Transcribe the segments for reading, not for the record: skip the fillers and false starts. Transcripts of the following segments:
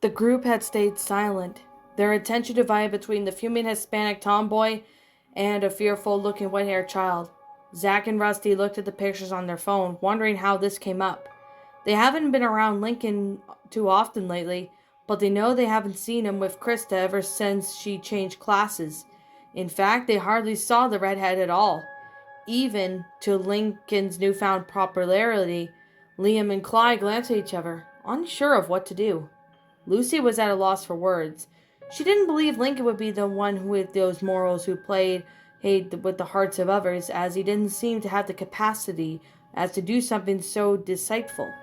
The group had stayed silent, their attention divided between the fuming Hispanic tomboy and a fearful-looking white-haired child. Zach and Rusty looked at the pictures on their phone, wondering how this came up. They haven't been around Lincoln too often lately, but they know they haven't seen him with Krista ever since she changed classes. In fact, they hardly saw the redhead at all. Even to Lincoln's newfound popularity, Liam and Clyde glanced at each other, unsure of what to do. Lucy was at a loss for words. She didn't believe Lincoln would be the one with those morals who played with the hearts of others, as he didn't seem to have the capacity as to do something so deceitful.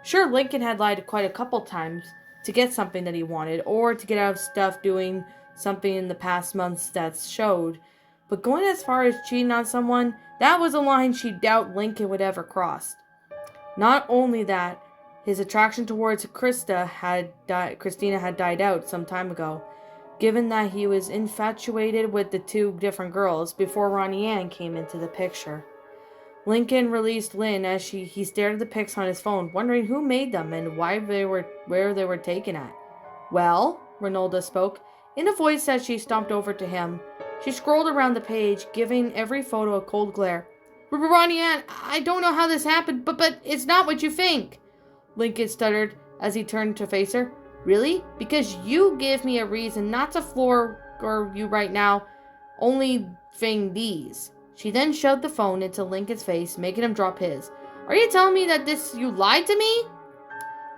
Sure, Lincoln had lied quite a couple times to get something that he wanted, or to get out of stuff doing something in the past months that showed. But going as far as cheating on someone, that was a line she doubted Lincoln would ever cross. Not only that, his attraction towards Christina had died out some time ago, given that he was infatuated with the two different girls before Ronnie Anne came into the picture. Lincoln released Lynn as he stared at the pics on his phone, wondering who made them and where they were taken at. "Well," Ronaldo spoke, in a voice as she stomped over to him. She scrolled around the page, giving every photo a cold glare. "Ronnie Anne, I don't know how this happened, but it's not what you think," Lincoln stuttered as he turned to face her. "Really? Because you give me a reason not to floor you right now. Only thing these." She then shoved the phone into Lincoln's face, making him drop his. "Are you telling me that you lied to me?"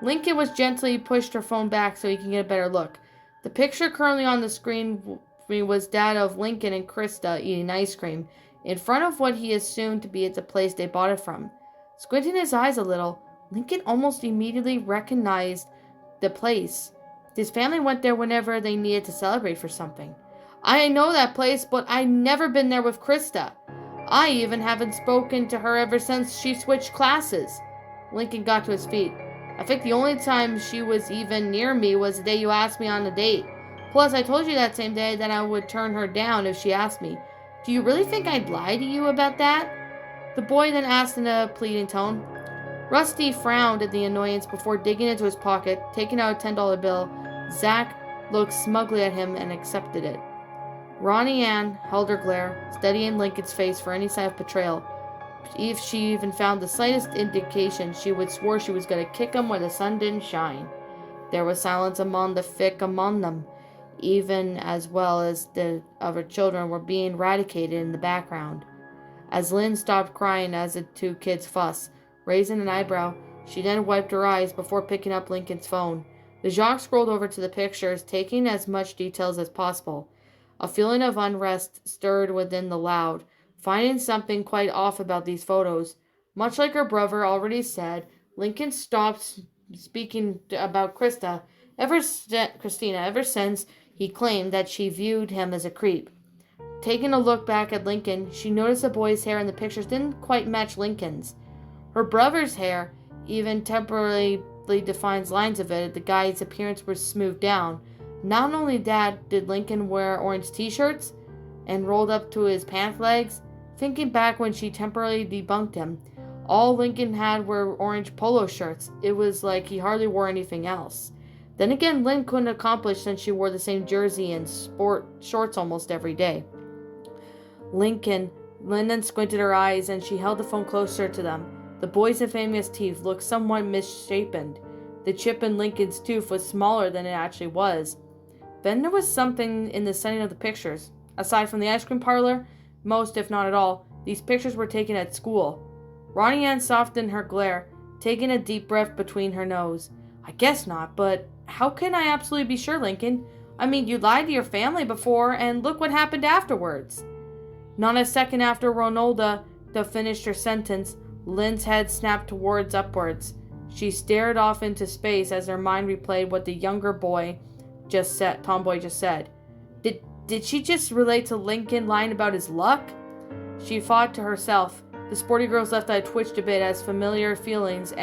Lincoln gently pushed her phone back so he could get a better look. The picture currently on the screen was that of Lincoln and Krista eating ice cream in front of what he assumed to be the place they bought it from. Squinting his eyes a little, Lincoln almost immediately recognized the place. His family went there whenever they needed to celebrate for something. "I know that place, but I've never been there with Krista. I even haven't spoken to her ever since she switched classes." Lincoln got to his feet. "I think the only time she was even near me was the day you asked me on a date. Plus, I told you that same day that I would turn her down if she asked me. Do you really think I'd lie to you about that?" The boy then asked in a pleading tone. Rusty frowned at the annoyance before digging into his pocket, taking out a $10 bill. Zach looked smugly at him and accepted it. Ronnie Anne held her glare, studying Lincoln's face for any sign of betrayal. If she even found the slightest indication, she would swear she was going to kick him where the sun didn't shine. There was silence among the thick among them, even as well as the other children were being eradicated in the background. As Lynn stopped crying as the two kids fussed, raising an eyebrow, she then wiped her eyes before picking up Lincoln's phone. The Jacques scrolled over to the pictures, taking as much details as possible. A feeling of unrest stirred within the loud, finding something quite off about these photos. Much like her brother already said, Lincoln stopped speaking about Christina ever since he claimed that she viewed him as a creep. Taking a look back at Lincoln, she noticed the boy's hair in the pictures didn't quite match Lincoln's. Her brother's hair even temporarily defines lines of it. The guy's appearance was smoothed down. Not only that, did Lincoln wear orange t-shirts and rolled up to his pant legs? Thinking back when she temporarily debunked him, all Lincoln had were orange polo shirts. It was like he hardly wore anything else. Then again, Lynn couldn't accomplish since she wore the same jersey and sport shorts almost every day. Lynn then squinted her eyes and she held the phone closer to them. The boy's infamous teeth looked somewhat misshapen. The chip in Lincoln's tooth was smaller than it actually was. Then there was something in the setting of the pictures. Aside from the ice cream parlor, most, if not at all, these pictures were taken at school. Ronnie Anne softened her glare, taking a deep breath between her nose. "I guess not, but how can I absolutely be sure, Lincoln? I mean, you lied to your family before, and look what happened afterwards." Not a second after Ronaldo finished her sentence, Lynn's head snapped upwards. She stared off into space as her mind replayed what the younger tomboy just said. Did she just relate to Lincoln lying about his luck? She fought to herself. The sporty girl's left eye twitched a bit as familiar feelings,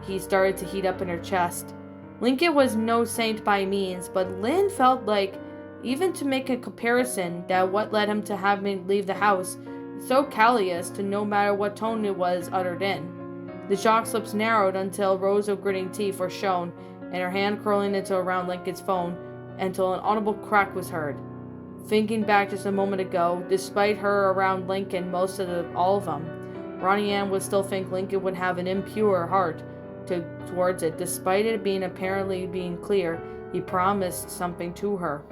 he started to heat up in her chest. Lincoln was no saint by means, but Lynn felt like, even to make a comparison, that what led him to have me leave the house so callous to no matter what tone it was uttered in. The Jacques' lips narrowed until rows of gritting teeth were shown, and her hand curling into around Lincoln's phone until an audible crack was heard. Thinking back just a moment ago, despite her around Lincoln all of them, Ronnie Anne would still think Lincoln would have an impure heart towards it. Despite it apparently being clear, he promised something to her.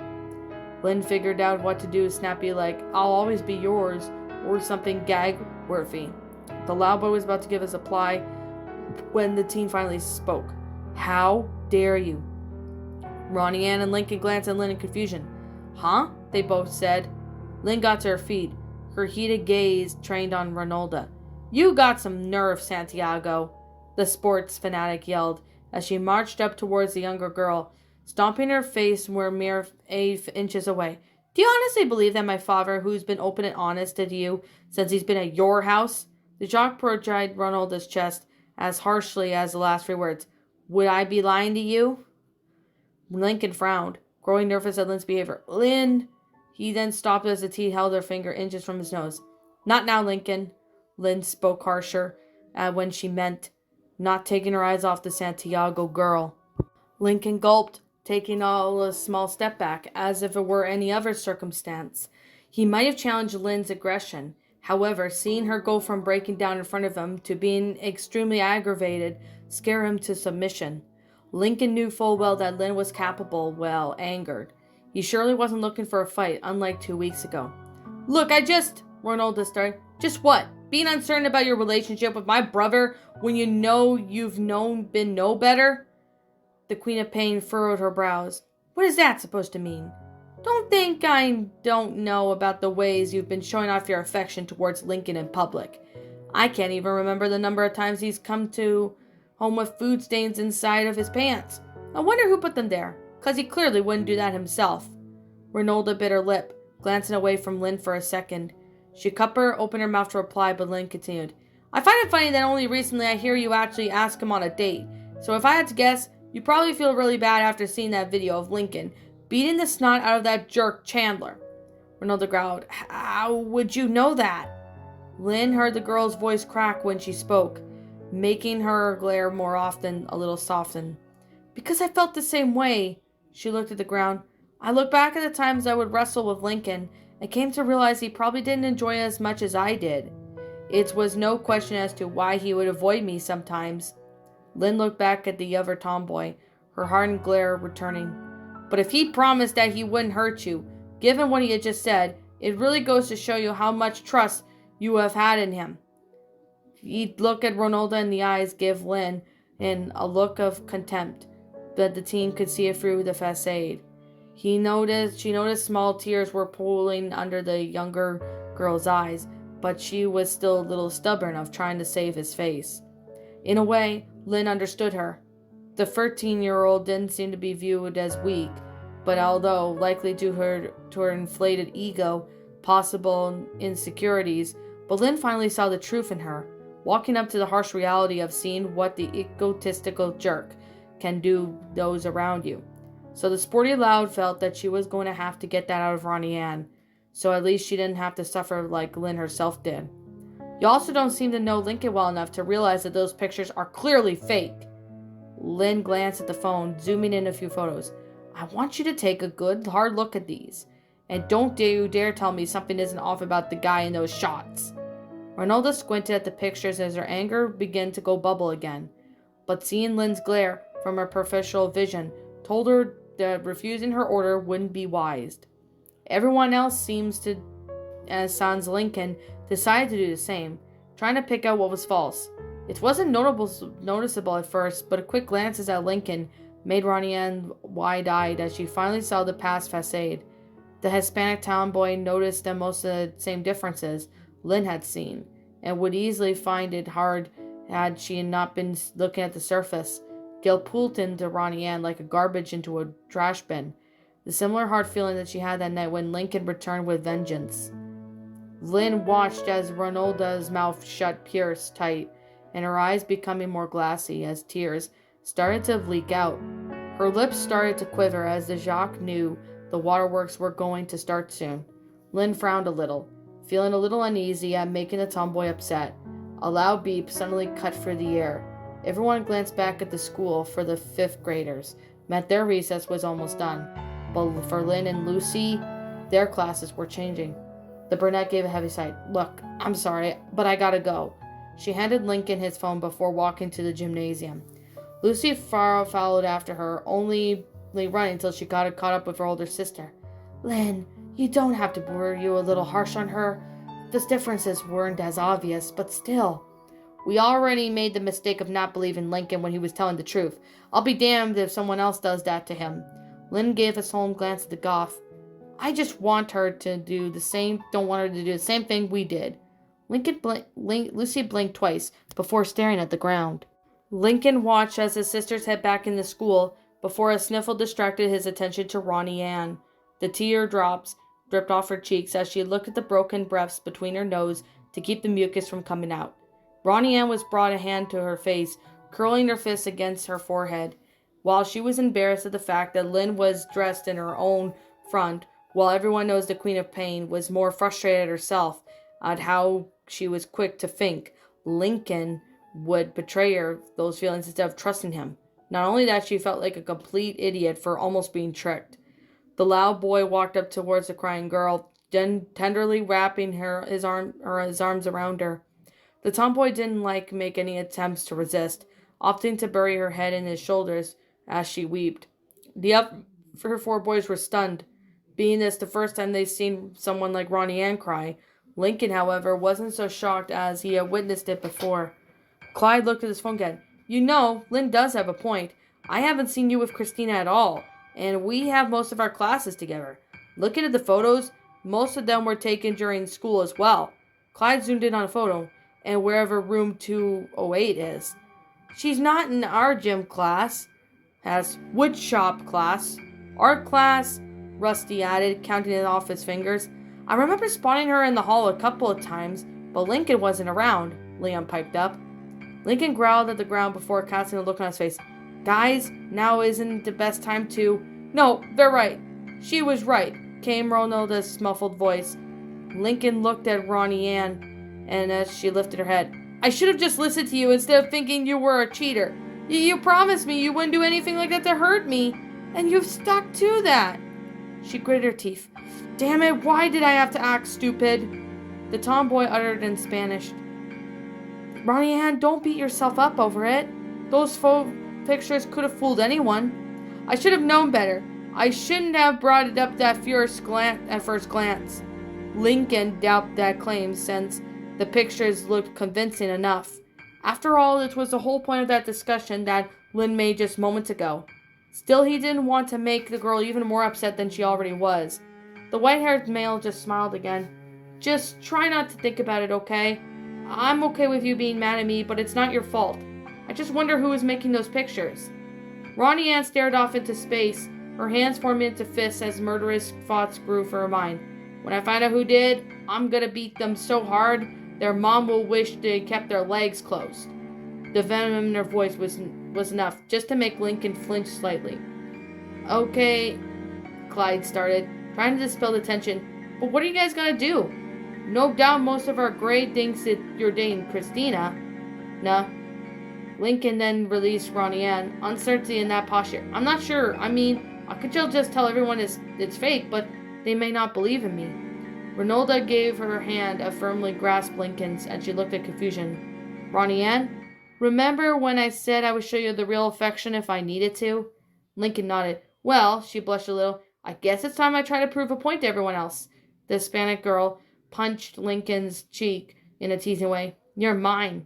Lynn figured out what to do, snappy like, "I'll always be yours," or something gag-worthy. The loud boy was about to give his reply when the teen finally spoke. "How dare you?" Ronnie Anne and Lincoln glanced at Lynn in confusion. "Huh?" they both said. Lynn got to her feet, her heated gaze trained on Ronaldo. "You got some nerve, Santiago," the sports fanatic yelled as she marched up towards the younger girl, stomping her face were mere 8 inches away. "Do you honestly believe that my father, who's been open and honest to you since he's been at your house?" The shock protruded Ronaldo's chest as harshly as the last 3 words. "Would I be lying to you?" Lincoln frowned, growing nervous at Lynn's behavior. "Lynn!" He then stopped as the teen held her finger inches from his nose. "Not now, Lincoln." Lynn spoke harsher when she meant, not taking her eyes off the Santiago girl. Lincoln gulped, taking a small step back, as if it were any other circumstance. He might have challenged Lynn's aggression. However, seeing her go from breaking down in front of him to being extremely aggravated scared him to submission. Lincoln knew full well that Lynn was capable, angered. He surely wasn't looking for a fight, unlike 2 weeks ago. "Look, Ronaldo started. "Just what? Being uncertain about your relationship with my brother when you know you've been no better?" The Queen of Pain furrowed her brows. "What is that supposed to mean?" "Don't think I don't know about the ways you've been showing off your affection towards Lincoln in public. I can't even remember the number of times he's come to home with food stains inside of his pants. I wonder who put them there, 'cause he clearly wouldn't do that himself." Ronaldo bit her lip, glancing away from Lynn for a second. She opened her mouth to reply, but Lynn continued. "I find it funny that only recently I hear you actually ask him on a date. So if I had to guess, you probably feel really bad after seeing that video of Lincoln beating the snot out of that jerk Chandler." Ronaldo growled. "How would you know that?" Lynn heard the girl's voice crack when she spoke, making her glare more often a little softened. "Because I felt the same way." She looked at the ground. "I look back at the times I would wrestle with Lincoln and came to realize he probably didn't enjoy it as much as I did. It was no question as to why he would avoid me sometimes." Lynn looked back at the other tomboy, her hardened glare returning. "But if he'd promised that he wouldn't hurt you, given what he had just said, it really goes to show you how much trust you have had in him." He'd look at Ronaldo in the eyes, give Lynn a look of contempt, but the teen could see it through the facade. She noticed small tears were pooling under the younger girl's eyes, but she was still a little stubborn of trying to save his face. In a way, Lynn understood her. The 13-year-old didn't seem to be viewed as weak, but although likely due to her inflated ego, possible insecurities, but Lynn finally saw the truth in her, walking up to the harsh reality of seeing what the egotistical jerk can do those around you. So the sporty loud felt that she was going to have to get that out of Ronnie Anne, so at least she didn't have to suffer like Lynn herself did. "You also don't seem to know Lincoln well enough to realize that those pictures are clearly fake." Lynn glanced at the phone, zooming in a few photos. "I want you to take a good, hard look at these. And don't dare tell me something isn't off about the guy in those shots." Ronaldo squinted at the pictures as her anger began to go bubble again. But seeing Lynn's glare from her peripheral vision told her that refusing her order wouldn't be wise. Everyone else seems to, as sans Lincoln, decided to do the same, trying to pick out what was false. It wasn't noticeable at first, but a quick glance at Lincoln made Ronnie Anne wide-eyed as she finally saw the past facade. The Hispanic tomboy noticed that most of the same differences Lynn had seen, and would easily find it hard had she not been looking at the surface. Guilt pulled into Ronnie Anne like a garbage into a trash bin, the similar hard feeling that she had that night when Lincoln returned with vengeance. Lynn watched as Ronaldo's mouth shut pierced tight, and her eyes becoming more glassy as tears started to leak out. Her lips started to quiver as the Jacques knew the waterworks were going to start soon. Lynn frowned a little, feeling a little uneasy at making the tomboy upset. A loud beep suddenly cut through the air. Everyone glanced back at the school for the 5th graders. Meant their recess was almost done. But for Lynn and Lucy, their classes were changing. The brunette gave a heavy sigh. Look, I'm sorry, but I gotta go. She handed Lincoln his phone before walking to the gymnasium. Lucy followed after her, only running until she got caught up with her older sister. Lynn, you don't have to. Were you a little harsh on her? The differences weren't as obvious, but still. We already made the mistake of not believing Lincoln when he was telling the truth. I'll be damned if someone else does that to him. Lynn gave a solemn glance at the Goth. I just want her to do the same. Don't want her to do the same thing we did. Lucy blinked twice before staring at the ground. Lincoln watched as his sisters head back into school before a sniffle distracted his attention to Ronnie Anne. The teardrops dripped off her cheeks as she looked at the broken breaths between her nose to keep the mucus from coming out. Ronnie Anne brought a hand to her face, curling her fists against her forehead. While she was embarrassed at the fact that Lynn was dressed in her own front, while everyone knows the Queen of Pain was more frustrated herself at how she was quick to think Lincoln would betray her those feelings instead of trusting him. Not only that, she felt like a complete idiot for almost being tricked. The loud boy walked up towards the crying girl, tenderly wrapping his arms around her. The tomboy didn't make any attempts to resist, opting to bury her head in his shoulders as she wept. The other 4 boys were stunned, being this the first time they'd seen someone like Ronnie Anne cry. Lincoln, however, wasn't so shocked as he had witnessed it before. Clyde looked at his phone again. You know, Lynn does have a point. I haven't seen you with Christina at all, and we have most of our classes together. Looking at the photos, most of them were taken during school as well. Clyde zoomed in on a photo, and wherever room 208 is. She's not in our gym class. Has wood shop class. Art class, Rusty added, counting it off his fingers. I remember spotting her in the hall a couple of times, but Lincoln wasn't around, Leon piped up. Lincoln growled at the ground before casting a look on his face. Guys, now isn't the best time to... No, they're right. She was right, came Ronalda's muffled voice. Lincoln looked at Ronnie Anne, and as she lifted her head, I should have just listened to you instead of thinking you were a cheater. You promised me you wouldn't do anything like that to hurt me, and you've stuck to that. She gritted her teeth. Damn it, why did I have to act stupid? The tomboy uttered in Spanish. Ronnie Anne, don't beat yourself up over it. Those pictures could have fooled anyone. I should have known better. I shouldn't have brought it up at first glance. Lincoln doubted that claim since the pictures looked convincing enough. After all, it was the whole point of that discussion that Lynn made just moments ago. Still, he didn't want to make the girl even more upset than she already was. The white-haired male just smiled again. Just try not to think about it, okay? I'm okay with you being mad at me, but it's not your fault. I just wonder who is making those pictures. Ronnie Anne stared off into space, her hands forming into fists as murderous thoughts grew for her mind. When I find out who did, I'm gonna beat them so hard, their mom will wish they kept their legs closed. The venom in her voice was enough, just to make Lincoln flinch slightly. Okay, Clyde started, trying to dispel the tension. But what are you guys gonna do? No doubt most of our grade thinks that you're dating Christina. Nah. Lincoln then released Ronnie Anne, uncertainty in that posture. I'm not sure. I mean, I could just tell everyone it's fake, but they may not believe in me. Ronalda gave her hand a firmly grasped Lincoln's, and she looked at confusion. Ronnie Anne, remember when I said I would show you the real affection if I needed to? Lincoln nodded. Well, she blushed a little. I guess it's time I try to prove a point to everyone else. The Hispanic girl punched Lincoln's cheek in a teasing way. You're mine.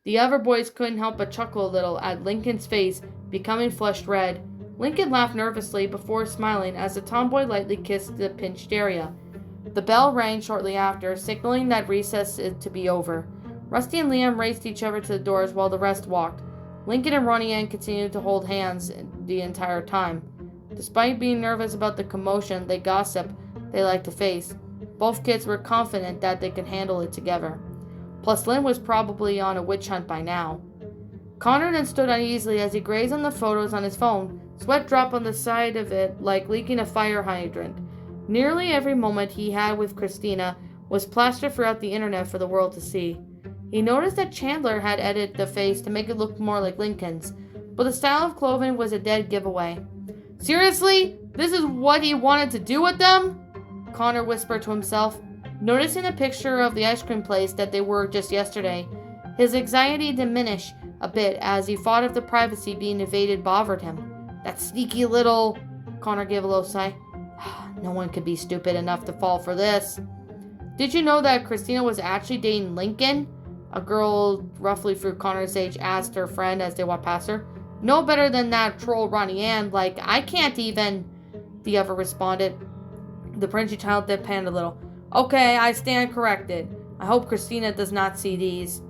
The other boys couldn't help but chuckle a little at Lincoln's face becoming flushed red. Lincoln laughed nervously before smiling as the tomboy lightly kissed the pinched area. The bell rang shortly after, signaling that recess is to be over. Rusty and Liam raced each other to the doors while the rest walked. Lincoln and Ronnie Anne continued to hold hands the entire time. Despite being nervous about the commotion they liked to face, both kids were confident that they could handle it together. Plus, Lynn was probably on a witch hunt by now. Connor then stood uneasily as he grazed on the photos on his phone. Sweat dropped on the side of it like leaking a fire hydrant. Nearly every moment he had with Christina was plastered throughout the internet for the world to see. He noticed that Chandler had edited the face to make it look more like Lincoln's, but the style of clothing was a dead giveaway. Seriously? This is what he wanted to do with them? Connor whispered to himself, noticing the picture of the ice cream place that they were just yesterday. His anxiety diminished a bit as he thought of the privacy being invaded bothered him. That sneaky little... Connor gave a low sigh. No one could be stupid enough to fall for this. Did you know that Christina was actually dating Lincoln? A girl roughly through Connor's age asked her friend as they walked past her. No better than that troll Ronnie Anne, like I can't even, the other responded. The princely child did panned a little. Okay, I stand corrected. I hope Christina does not see these.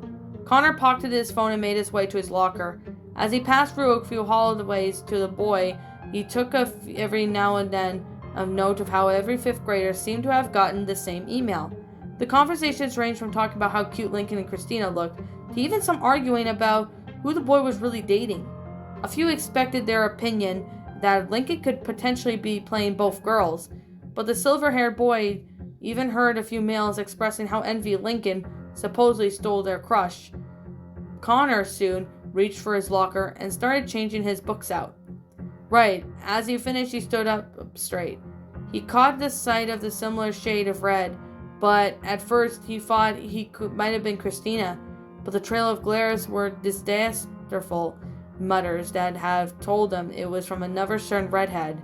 Connor pocketed his phone and made his way to his locker. As he passed through a few hallways to the boy, he took every now and then a note of how every fifth grader seemed to have gotten the same email. The conversations ranged from talking about how cute Lincoln and Christina looked, to even some arguing about who the boy was really dating. A few expected their opinion that Lincoln could potentially be playing both girls, but the silver-haired boy even heard a few males expressing how envy Lincoln supposedly stole their crush. Connor soon reached for his locker and started changing his books out. Right, as he finished, he stood up straight. He caught the sight of the similar shade of red, but at first he thought might have been Christina, but the trail of glares were disasterful mutters that have told him it was from another certain redhead.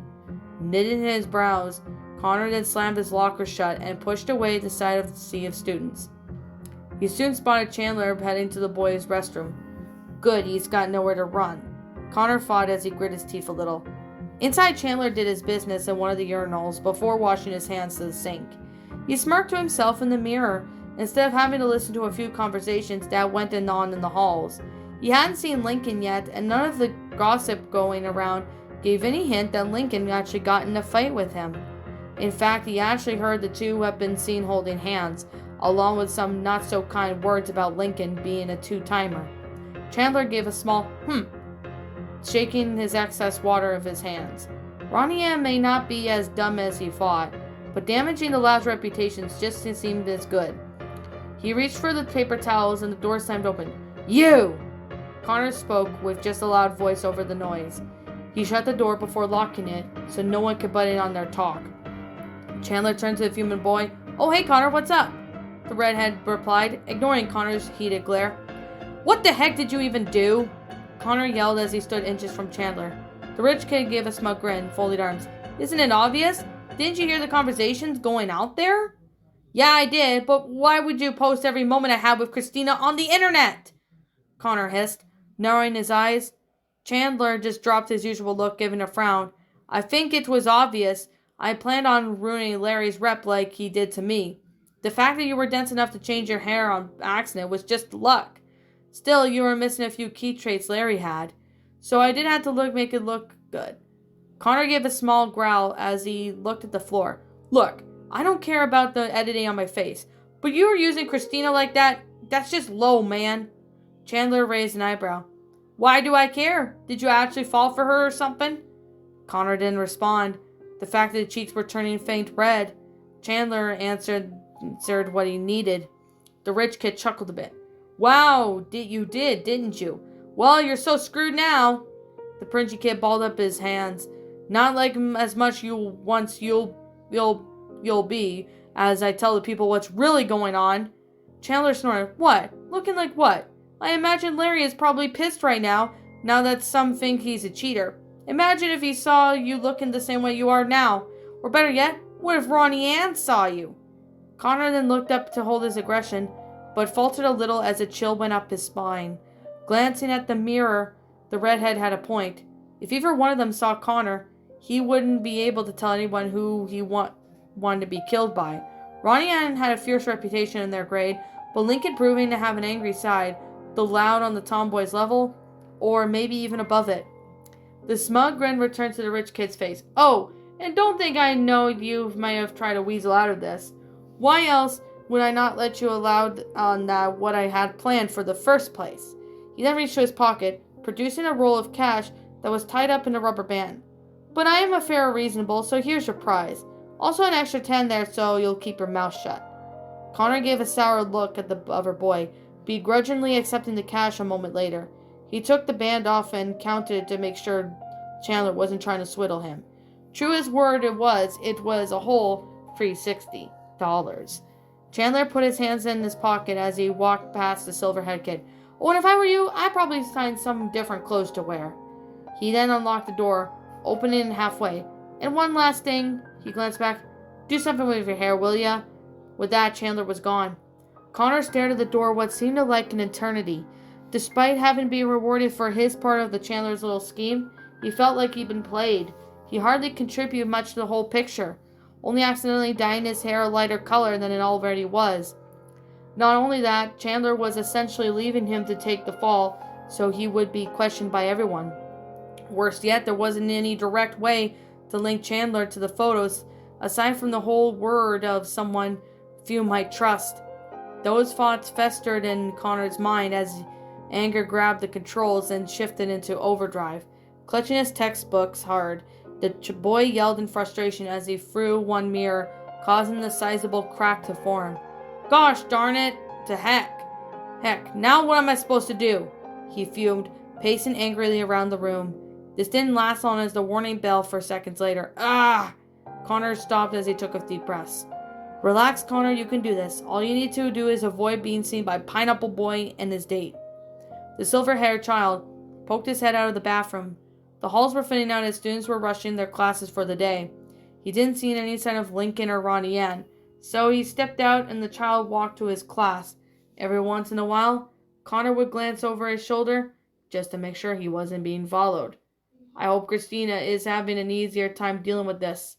Knitting his brows, Connor then slammed his locker shut and pushed away the side of the sea of students. He soon spotted Chandler heading to the boys' restroom. Good, he's got nowhere to run. Connor thought as he grit his teeth a little. Inside, Chandler did his business in one of the urinals before washing his hands to the sink. He smirked to himself in the mirror instead of having to listen to a few conversations that went on in the halls. He hadn't seen Lincoln yet, and none of the gossip going around gave any hint that Lincoln actually got in a fight with him. In fact, he actually heard the two have been seen holding hands, along with some not-so-kind words about Lincoln being a two-timer. Chandler gave a small shaking his excess water of his hands. Ronnie Anne may not be as dumb as he thought, but damaging the lad's reputations just seemed as good. He reached for the paper towels and the door slammed open. You! Connor spoke with just a loud voice over the noise. He shut the door before locking it, so no one could butt in on their talk. Chandler turned to the human boy. Oh, hey Connor, what's up? The redhead replied, ignoring Connor's heated glare. What the heck did you even do? Connor yelled as he stood inches from Chandler. The rich kid gave a smug grin, folded arms. Isn't it obvious? Didn't you hear the conversations going out there? Yeah, I did, but why would you post every moment I had with Christina on the internet? Connor hissed, narrowing his eyes. Chandler just dropped his usual look, giving a frown. I think it was obvious. I planned on ruining Larry's rep like he did to me. The fact that you were dense enough to change your hair on accident was just luck. Still, you were missing a few key traits Larry had, so I did have to make it look good. Connor gave a small growl as he looked at the floor. Look, I don't care about the editing on my face, but you were using Christina like that? That's just low, man. Chandler raised an eyebrow. Why do I care? Did you actually fall for her or something? Connor didn't respond. The fact that his cheeks were turning faint red. Chandler answered what he needed. The rich kid chuckled a bit. Wow, you did, didn't you? Well, you're so screwed now. The princely kid balled up his hands. Not like as much you'll be as I tell the people what's really going on. Chandler snorted. What? Looking like what? I imagine Larry is probably pissed right now that some think he's a cheater. Imagine if he saw you looking the same way you are now. Or better yet, what if Ronnie Anne saw you? Connor then looked up to hold his aggression, but faltered a little as a chill went up his spine. Glancing at the mirror, the redhead had a point. If either one of them saw Connor, he wouldn't be able to tell anyone who he wanted to be killed by. Ronnie Anne had a fierce reputation in their grade, but Lincoln proving to have an angry side, though loud on the tomboy's level, or maybe even above it. The smug grin returned to the rich kid's face. Oh, and don't think I know you might have tried to weasel out of this. Why else would I not let you allow on that what I had planned for the first place? He then reached to his pocket, producing a roll of cash that was tied up in a rubber band. But I am a fair reasonable, so here's your prize. Also an extra 10 there so you'll keep your mouth shut. Connor gave a sour look at the other boy, begrudgingly accepting the cash a moment later. He took the band off and counted to make sure Chandler wasn't trying to swindle him. True his word it was a whole $360. Chandler put his hands in his pocket as he walked past the silver-haired kid. Oh, and if I were you, I'd probably find some different clothes to wear. He then unlocked the door, opening it halfway. And one last thing, he glanced back. Do something with your hair, will ya? With that, Chandler was gone. Connor stared at the door what seemed to like an eternity. Despite having been rewarded for his part of the Chandler's little scheme, he felt like he'd been played. He hardly contributed much to the whole picture, only accidentally dyeing his hair a lighter color than it already was. Not only that, Chandler was essentially leaving him to take the fall, so he would be questioned by everyone. Worse yet, there wasn't any direct way to link Chandler to the photos, aside from the whole word of someone few might trust. Those thoughts festered in Connor's mind as anger grabbed the controls and shifted into overdrive. Clutching his textbooks hard, the boy yelled in frustration as he threw one mirror, causing the sizable crack to form. Gosh darn it, to heck. Heck, now what am I supposed to do? He fumed, pacing angrily around the room. This didn't last long as the warning bell for seconds later. Ah! Connor stopped as he took a deep breath. Relax, Connor, you can do this. All you need to do is avoid being seen by Pineapple Boy and his date. The silver-haired child poked his head out of the bathroom. The halls were thinning out as students were rushing their classes for the day. He didn't see any sign of Lincoln or Ronnie Anne, so he stepped out and the child walked to his class. Every once in a while, Connor would glance over his shoulder just to make sure he wasn't being followed. I hope Christina is having an easier time dealing with this.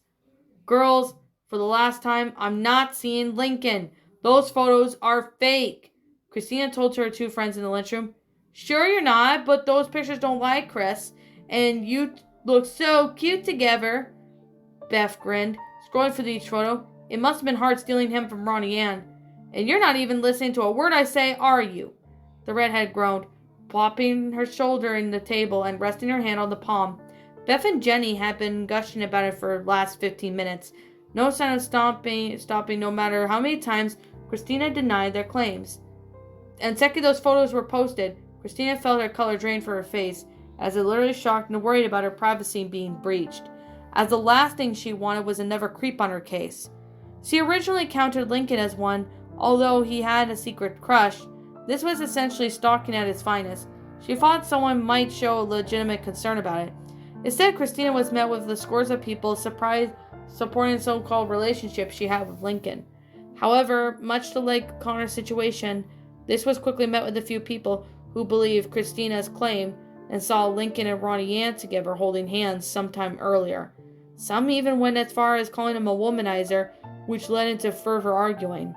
Girls, for the last time, I'm not seeing Lincoln. Those photos are fake. Christina told to her two friends in the lunchroom. Sure you're not, but those pictures don't lie, Chris. And you look so cute together. Beth grinned, scrolling for each photo. It must have been hard stealing him from Ronnie Anne. And you're not even listening to a word I say, are you? The redhead groaned, plopping her shoulder in the table and resting her hand on the palm. Beth and Jenny had been gushing about it for the last 15 minutes. No sign of stopping no matter how many times Christina denied their claims. And second those photos were posted, Christina felt her color drain from her face, as it literally shocked and worried about her privacy being breached, as the last thing she wanted was another creep on her case. She originally counted Lincoln as one, although he had a secret crush. This was essentially stalking at its finest. She thought someone might show a legitimate concern about it. Instead, Christina was met with the scores of people surprised supporting the so-called relationship she had with Lincoln. However, much to like Connor's situation, this was quickly met with a few people who believed Christina's claim and saw Lincoln and Ronnie Anne together holding hands sometime earlier. Some even went as far as calling him a womanizer, which led into further arguing.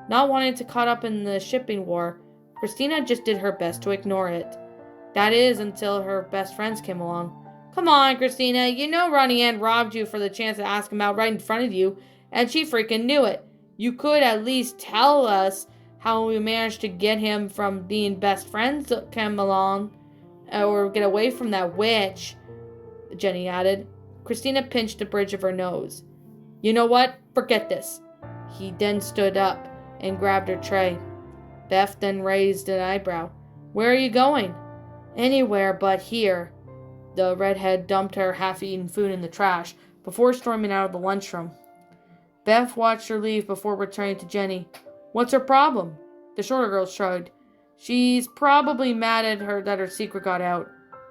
Not wanting to caught up in the shipping war, Christina just did her best to ignore it. That is, until her best friends came along. Come on, Christina, you know Ronnie Anne robbed you for the chance to ask him out right in front of you, and she freaking knew it. You could at least tell us how we managed to get him from being best friends to come along, or get away from that witch, Jenny added. Christina pinched the bridge of her nose. You know what? Forget this. He then stood up and grabbed her tray. Beth then raised an eyebrow. Where are you going? Anywhere but here. The redhead dumped her half-eaten food in the trash before storming out of the lunchroom. Beth watched her leave before returning to Jenny. What's her problem? The shorter girl shrugged. She's probably mad at her that her secret got out.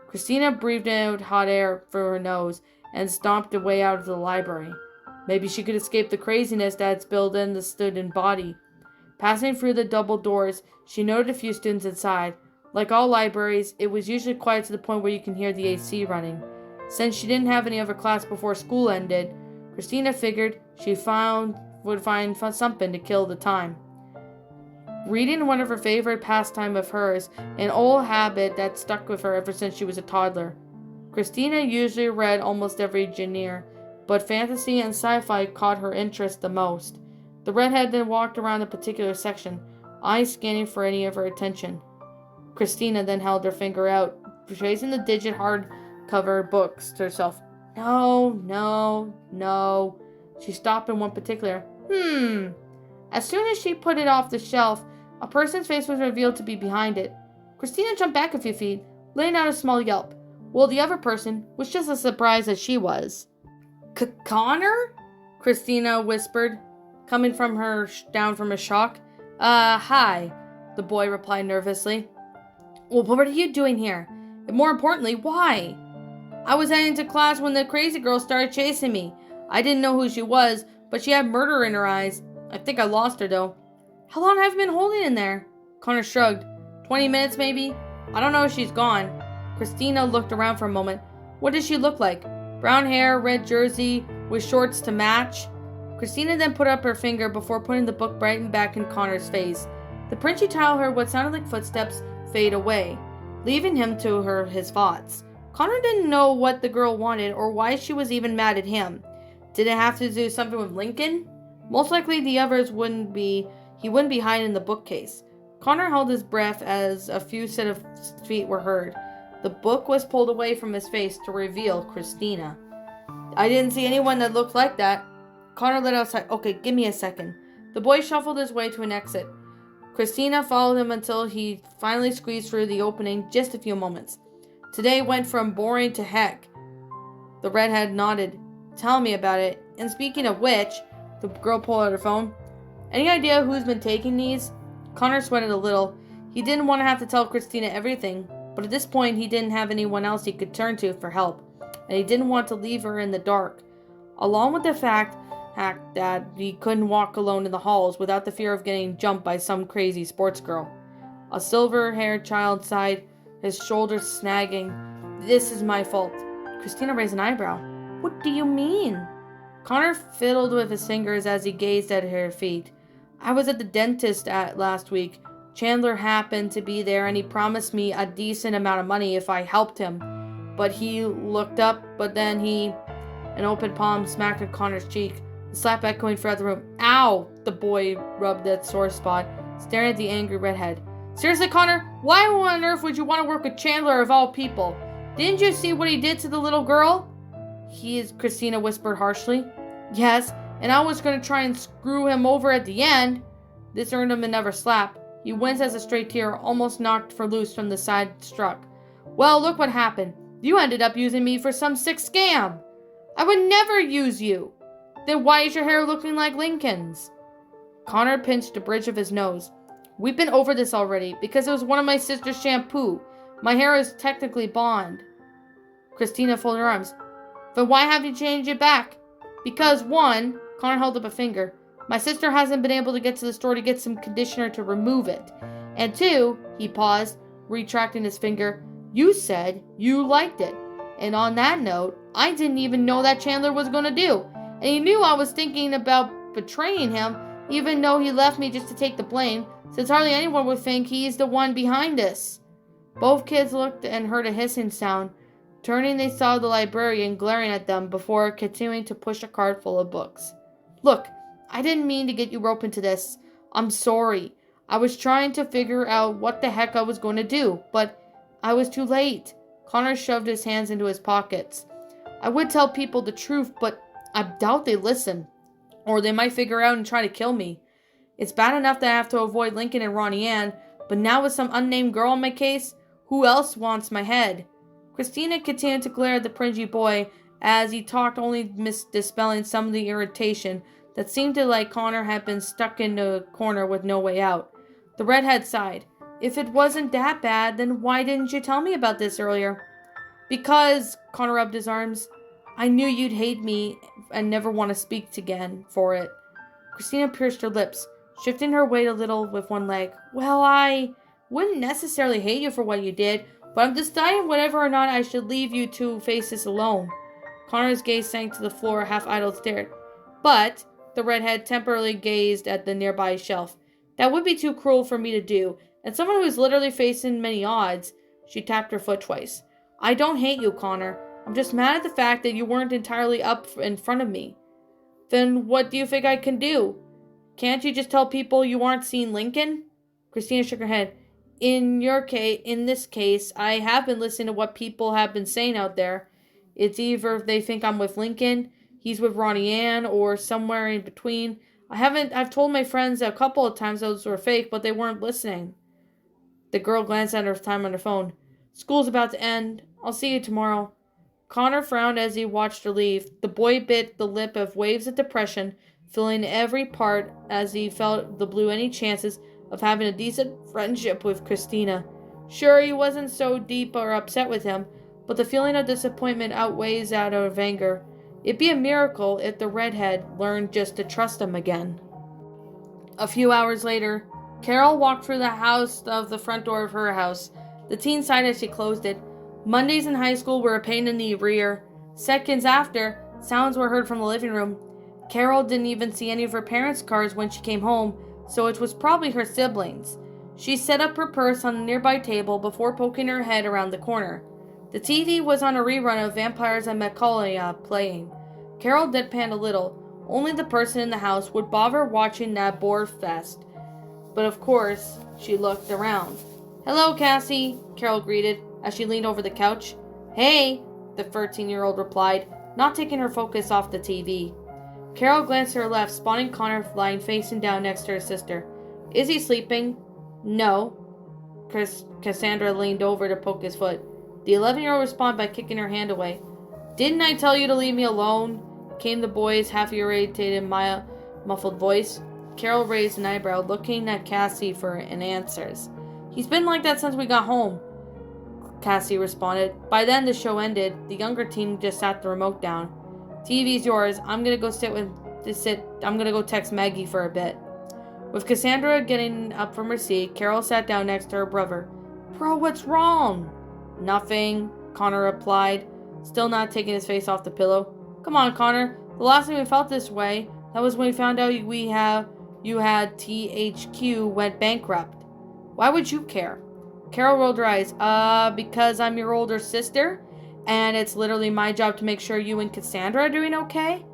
Christina breathed out hot air through her nose and stomped away out of the library. Maybe she could escape the craziness that had spilled in the student body. Passing through the double doors, she noted a few students inside. Like all libraries, it was usually quiet to the point where you can hear the AC running. Since she didn't have any other class before school ended, Christina figured she would find something to kill the time. Reading, one of her favorite pastime of hers, an old habit that stuck with her ever since she was a toddler. Christina usually read almost every genre, but fantasy and sci-fi caught her interest the most. The redhead then walked around a particular section, eyes scanning for any of her attention. Christina then held her finger out, tracing the digit hardcover books to herself. No. She stopped in one particular. As soon as she put it off the shelf, A person's face was revealed to be behind it. Christina jumped back a few feet, letting out a small yelp, while the other person was just as surprised as she was. Connor? Christina whispered, coming from her down from a shock. Hi, the boy replied nervously. Well, what are you doing here? And more importantly, why? I was heading to class when the crazy girl started chasing me. I didn't know who she was, but she had murder in her eyes. I think I lost her, though. How long have you been holding in there? Connor shrugged. 20 minutes, maybe? I don't know if she's gone. Christina looked around for a moment. What does she look like? Brown hair, red jersey, with shorts to match? Christina then put up her finger before putting the book right back in Connor's face. The Princey child heard what sounded like footsteps fade away, leaving him to his thoughts. Connor didn't know what the girl wanted or why she was even mad at him. Did it have to do something with Lincoln? Most likely the others wouldn't be hiding in the bookcase. Connor held his breath as a few set of feet were heard. The book was pulled away from his face to reveal Christina. I didn't see anyone that looked like that. Connor let out a sigh. Okay, give me a second. The boy shuffled his way to an exit. Christina followed him until he finally squeezed through the opening just a few moments. Today went from boring to heck. The redhead nodded. Tell me about it. And speaking of which, the girl pulled out her phone. Any idea who's been taking these? Connor sweated a little. He didn't want to have to tell Christina everything, but at this point he didn't have anyone else he could turn to for help, and he didn't want to leave her in the dark. Along with the fact that he couldn't walk alone in the halls without the fear of getting jumped by some crazy sports girl. A silver-haired child sighed, his shoulders snagging. This is my fault. Christina raised an eyebrow. What do you mean? Connor fiddled with his fingers as he gazed at her feet. I was at the dentist last week. Chandler happened to be there and he promised me a decent amount of money if I helped him. But he looked up, but then an open palm smacked at Connor's cheek, the slap echoing throughout the room. Ow! The boy rubbed that sore spot, staring at the angry redhead. Seriously, Connor? Why on earth would you want to work with Chandler of all people? Didn't you see what he did to the little girl? Christina whispered harshly. Yes, and I was going to try and screw him over at the end. This earned him another slap. He winced as a stray tear almost knocked for loose from the side struck. Well, look what happened. You ended up using me for some sick scam. I would never use you. Then why is your hair looking like Lincoln's? Connor pinched the bridge of his nose. We've been over this already, because it was one of my sister's shampoo. My hair is technically blonde. Christina folded her arms. Then why have you changed it back? Because, one, Connor held up a finger, my sister hasn't been able to get to the store to get some conditioner to remove it. And two, he paused, retracting his finger, you said you liked it. And on that note, I didn't even know that Chandler was going to do. And he knew I was thinking about betraying him, even though he left me just to take the blame, since hardly anyone would think he's the one behind this. Both kids looked and heard a hissing sound. Turning, they saw the librarian glaring at them before continuing to push a cart full of books. Look, I didn't mean to get you roped into this. I'm sorry. I was trying to figure out what the heck I was going to do, but I was too late. Connor shoved his hands into his pockets. I would tell people the truth, but I doubt they listen. Or they might figure out and try to kill me. It's bad enough that I have to avoid Lincoln and Ronnie Anne, but now with some unnamed girl in my case, who else wants my head? Christina continued to glare at the pringy boy as he talked, only dispelling some of the irritation that seemed to like Connor had been stuck in a corner with no way out. The redhead sighed. If it wasn't that bad, then why didn't you tell me about this earlier? Because, Connor rubbed his arms, I knew you'd hate me and never want to speak again for it. Christina pierced her lips, shifting her weight a little with one leg. Well, I wouldn't necessarily hate you for what you did, but I'm deciding whether or not I should leave you to face this alone. Connor's gaze sank to the floor, half-idled stared. But the redhead temporarily gazed at the nearby shelf. That would be too cruel for me to do, and someone who is literally facing many odds. She tapped her foot twice. I don't hate you, Connor. I'm just mad at the fact that you weren't entirely up in front of me. Then what do you think I can do? Can't you just tell people you aren't seeing Lincoln? Christina shook her head. In this case, I have been listening to what people have been saying out there. It's either they think I'm with Lincoln, he's with Ronnie Anne, or somewhere in between. I've told my friends a couple of times those were fake, but they weren't listening. The girl glanced at her time on her phone. School's about to end. I'll see you tomorrow. Connor frowned as he watched her leave. The boy bit the lip of waves of depression, filling every part as he felt the blew any chances of having a decent friendship with Christina. Sure, he wasn't so deep or upset with him, but the feeling of disappointment outweighs that of anger. It'd be a miracle if the redhead learned just to trust him again. A few hours later, Carol walked through the front door of her house. The teen sighed as she closed it. Mondays in high school were a pain in the rear. Seconds after, sounds were heard from the living room. Carol didn't even see any of her parents' cars when she came home, so it was probably her siblings. She set up her purse on a nearby table before poking her head around the corner. The TV was on a rerun of Vampires and Macaulay playing. Carol deadpanned a little. Only the person in the house would bother watching that bore fest. But of course, she looked around. "Hello, Cassie," Carol greeted as she leaned over the couch. "Hey," the 13-year-old replied, not taking her focus off the TV. Carol glanced to her left, spotting Connor lying facing down next to her sister. "Is he sleeping?" "No." Cassandra leaned over to poke his foot. The 11-year-old responded by kicking her hand away. "Didn't I tell you to leave me alone?" came the boy's half-irritated, muffled voice. Carol raised an eyebrow, looking at Cassie for an answers. "He's been like that since we got home," Cassie responded. By then, the show ended. The younger teen just sat the remote down. "TV's yours. I'm gonna go I'm gonna go text Maggie for a bit." With Cassandra getting up from her seat, Carol sat down next to her brother. "Bro, what's wrong?" "Nothing," Connor replied, still not taking his face off the pillow. "Come on, Connor. The last time we felt this way, that was when we found out you had THQ went bankrupt. Why would you care?" Carol rolled her eyes. Because I'm your older sister, and it's literally my job to make sure you and Cassandra are doing okay?"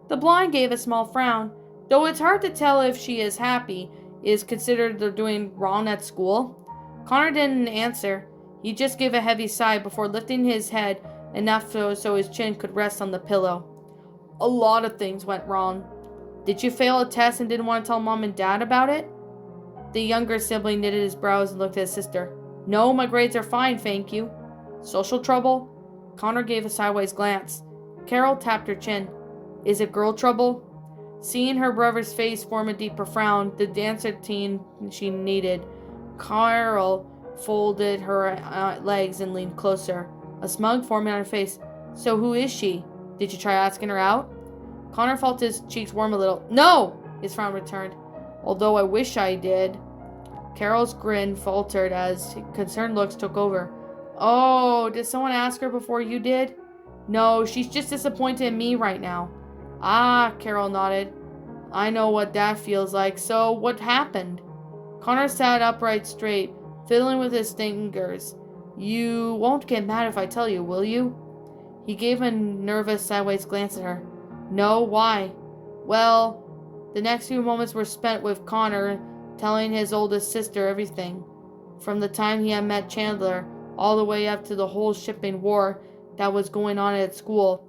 The blonde gave a small frown. Though it's hard to tell if she is happy, is considered they're doing wrong at school. Connor didn't answer. He just gave a heavy sigh before lifting his head enough so his chin could rest on the pillow. "A lot of things went wrong." "Did you fail a test and didn't want to tell Mom and Dad about it?" The younger sibling knitted his brows and looked at his sister. "No, my grades are fine, thank you." "Social trouble?" Connor gave a sideways glance. Carol tapped her chin. "Is it girl trouble?" Seeing her brother's face form a deeper frown, the dancer teen she needed, Carol folded her legs and leaned closer, a smug forming on her face. "So who is she? Did you try asking her out?" Connor felt his cheeks warm a little. "No!" his frown returned. "Although I wish I did." Carol's grin faltered as concerned looks took over. "Oh, did someone ask her before you did?" "No, she's just disappointed in me right now." "Ah," Carol nodded. "I know what that feels like. So, what happened?" Connor sat upright straight, fiddling with his fingers. "You won't get mad if I tell you, will you?" He gave a nervous sideways glance at her. "No, why?" "Well," the next few moments were spent with Connor telling his oldest sister everything. From the time he had met Chandler, all the way up to the whole shipping war that was going on at school.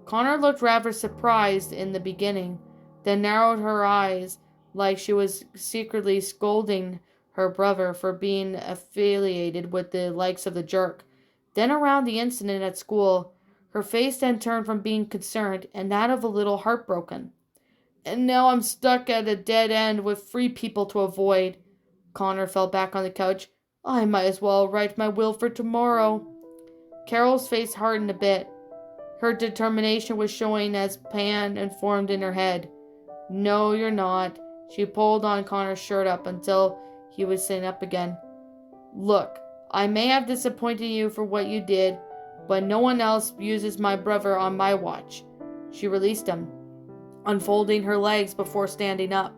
Connor looked rather surprised in the beginning, then narrowed her eyes like she was secretly scolding her brother for being affiliated with the likes of the jerk. Then around the incident at school, her face then turned from being concerned and that of a little heartbroken. "And now I'm stuck at a dead end with 3 people to avoid." Connor fell back on the couch. "I might as well write my will for tomorrow." Carol's face hardened a bit. Her determination was showing as Pan and formed in her head. "No, you're not." She pulled on Connor's shirt up until he was sitting up again. "Look, I may have disappointed you for what you did, but no one else uses my brother on my watch." She released him, unfolding her legs before standing up.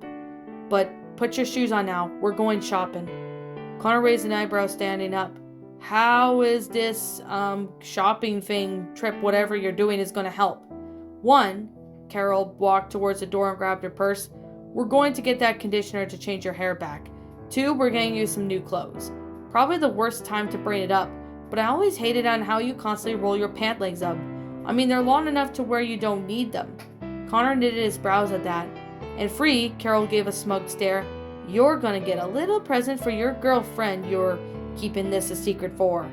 "But put your shoes on now. We're going shopping." Connor raised an eyebrow, standing up. "How is this shopping thing, trip, whatever you're doing, is going to help?" "1," Carol walked towards the door and grabbed her purse. "We're going to get that conditioner to change your hair back. 2, we're getting you some new clothes. Probably the worst time to bring it up, but I always hated on how you constantly roll your pant legs up. I mean, they're long enough to where you don't need them." Connor knitted his brows at that. And Free, Carol gave a smug stare. You're gonna get a little present for your girlfriend you're keeping this a secret for.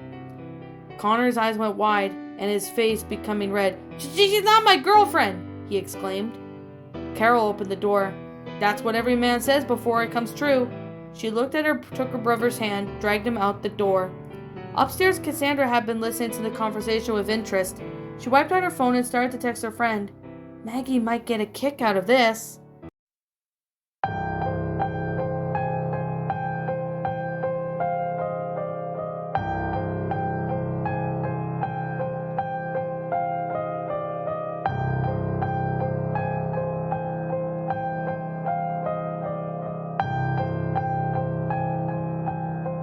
Connor's eyes went wide, and his face becoming red. She's not my girlfriend, he exclaimed. Carol opened the door. That's what every man says before it comes true. She looked at her, took her brother's hand, dragged him out the door. Upstairs, Cassandra had been listening to the conversation with interest. She wiped out her phone and started to text her friend. Maggie might get a kick out of this.